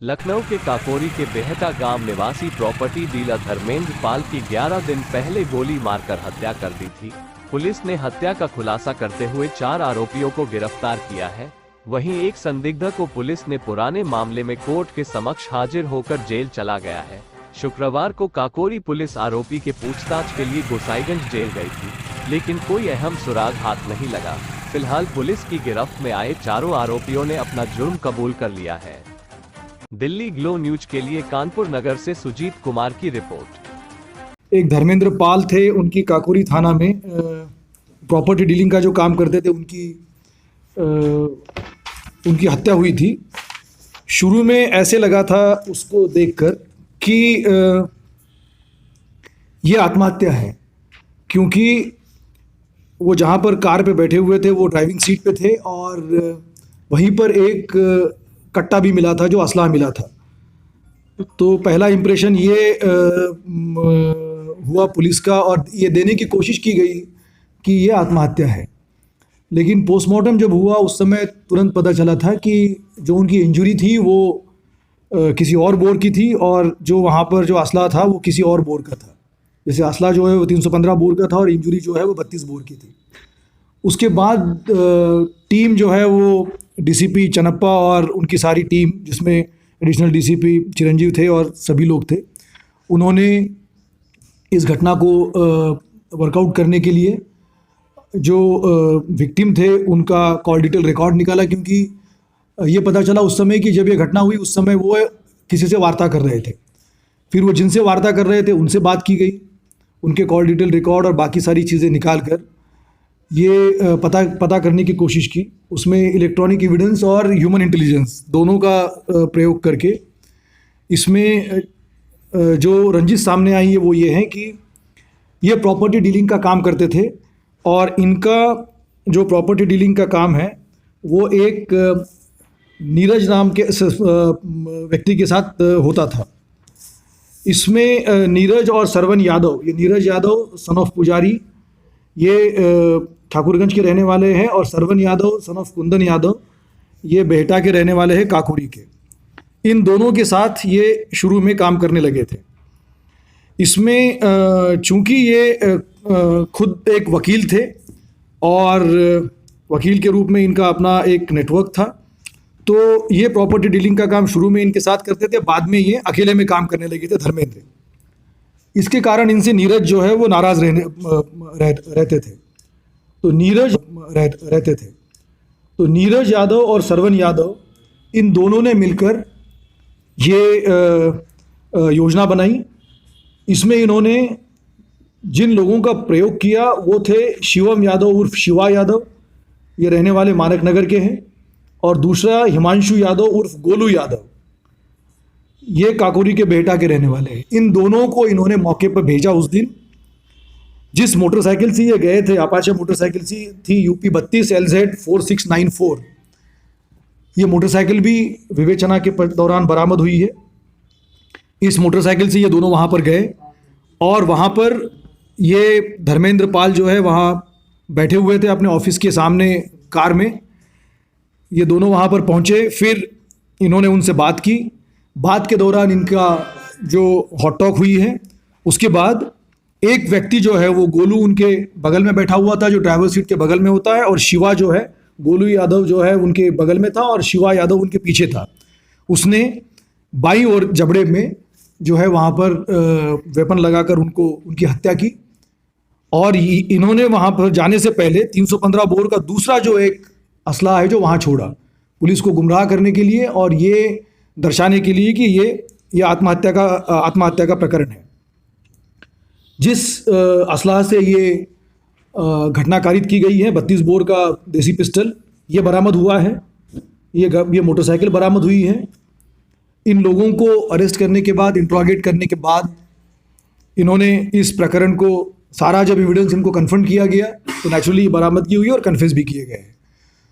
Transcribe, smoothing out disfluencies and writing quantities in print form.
लखनऊ के काकोरी के बेहटा गांव निवासी प्रॉपर्टी डीलर धर्मेंद्र पाल की 11 दिन पहले गोली मारकर हत्या कर दी थी। पुलिस ने हत्या का खुलासा करते हुए 4 आरोपियों को गिरफ्तार किया है। वहीं एक संदिग्ध को पुलिस ने पुराने मामले में कोर्ट के समक्ष हाजिर होकर जेल चला गया है। शुक्रवार को काकोरी पुलिस आरोपी के पूछताछ के लिए गोसाईगंज जेल गई थी, लेकिन कोई अहम सुराग हाथ नहीं लगा। फिलहाल पुलिस की गिरफ्त में आए चारों आरोपियों ने अपना जुर्म कबूल कर लिया है। दिल्ली ग्लो न्यूज के लिए कानपुर नगर से सुजीत कुमार की रिपोर्ट। एक धर्मेंद्र पाल थे, उनकी काकोरी थाना में प्रॉपर्टी डीलिंग का जो काम करते थे, उनकी हत्या हुई थी। शुरू में ऐसे लगा था उसको देखकर कि ये आत्महत्या है, क्योंकि वो जहाँ पर कार पे बैठे हुए थे वो ड्राइविंग सीट पे थे और वहीं पर एक कट्टा भी मिला था जो असला मिला था। तो पहला इम्प्रेशन ये हुआ पुलिस का और ये देने की कोशिश की गई कि ये आत्महत्या है। लेकिन पोस्टमार्टम जब हुआ उस समय तुरंत पता चला था कि जो उनकी इंजरी थी वो किसी और बोर की थी और जो वहाँ पर जो असला था वो किसी और बोर का था। जैसे असला जो है वो 315 बोर का था और इंजरी जो है वो 32 बोर की थी। उसके बाद टीम जो है वो डीसीपी चनप्पा और उनकी सारी टीम, जिसमें एडिशनल डीसीपी चिरंजीव थे और सभी लोग थे, उन्होंने इस घटना को वर्कआउट करने के लिए जो विक्टिम थे उनका कॉल डिटेल रिकॉर्ड निकाला, क्योंकि ये पता चला उस समय कि जब ये घटना हुई उस समय वो किसी से वार्ता कर रहे थे। फिर वो जिनसे वार्ता कर रहे थे उनसे बात की गई, उनके कॉल डिटेल रिकॉर्ड और बाकी सारी चीज़ें निकाल कर ये पता करने की कोशिश की। उसमें इलेक्ट्रॉनिक एविडेंस और ह्यूमन इंटेलिजेंस दोनों का प्रयोग करके इसमें जो रंजिश सामने आई है वो ये है कि ये प्रॉपर्टी डीलिंग का काम करते थे और इनका जो प्रॉपर्टी डीलिंग का काम है वो एक नीरज नाम के व्यक्ति के साथ होता था। इसमें नीरज और सरवन यादव, ये नीरज यादव सन ऑफ पुजारी, ये ठाकुरगंज के रहने वाले हैं, और सरवन यादव सन ऑफ कुंदन यादव ये बेहटा के रहने वाले हैं, काकोरी के। इन दोनों के साथ ये शुरू में काम करने लगे थे। इसमें चूंकि ये खुद एक वकील थे और वकील के रूप में इनका अपना एक नेटवर्क था, तो ये प्रॉपर्टी डीलिंग का काम शुरू में इनके साथ करते थे, बाद में ये अकेले में काम करने लगे थे धर्मेंद्र। इसके कारण इनसे नीरज जो है वो नाराज़ रहते थे। तो नीरज यादव और सरवन यादव इन दोनों ने मिलकर ये योजना बनाई। इसमें इन्होंने जिन लोगों का प्रयोग किया वो थे शिवम यादव उर्फ शिवा यादव, ये रहने वाले मानक नगर के हैं, और दूसरा हिमांशु यादव उर्फ गोलू यादव, ये काकोरी के बेहटा के रहने वाले हैं। इन दोनों को इन्होंने मौके पर भेजा। उस दिन जिस मोटरसाइकिल से ये गए थे, अपाचे मोटरसाइकिल सी थी यूपी 32 LZ 4694, ये मोटरसाइकिल भी विवेचना के दौरान बरामद हुई है। इस मोटरसाइकिल से ये दोनों वहाँ पर गए और वहाँ पर ये धर्मेंद्र पाल जो है वहाँ बैठे हुए थे अपने ऑफिस के सामने कार में। ये दोनों वहाँ पर पहुँचे, फिर इन्होंने उनसे बात की। बात के दौरान इनका जो हॉट टॉक हुई है, उसके बाद एक व्यक्ति जो है वो गोलू उनके बगल में बैठा हुआ था, जो ड्राइवर सीट के बगल में होता है, और शिवा जो है, गोलू यादव जो है उनके बगल में था और शिवा यादव उनके पीछे था। उसने बाईं ओर जबड़े में जो है वहाँ पर वेपन लगाकर उनकी हत्या की। और इन्होंने वहाँ पर जाने से पहले 315 बोर का दूसरा जो एक असला है जो वहाँ छोड़ा, पुलिस को गुमराह करने के लिए और ये दर्शाने के लिए कि ये आत्महत्या का प्रकरण है। जिस असलाह से ये घटना कारित की गई है, 32 बोर का देसी पिस्टल, ये बरामद हुआ है। ये मोटरसाइकिल बरामद हुई है। इन लोगों को अरेस्ट करने के बाद, इंट्रोगेट करने के बाद, इन्होंने इस प्रकरण को सारा जब एविडेंस इनको कन्फर्म किया गया तो नेचुरली बरामदगी हुई और कन्फेस भी किए गए।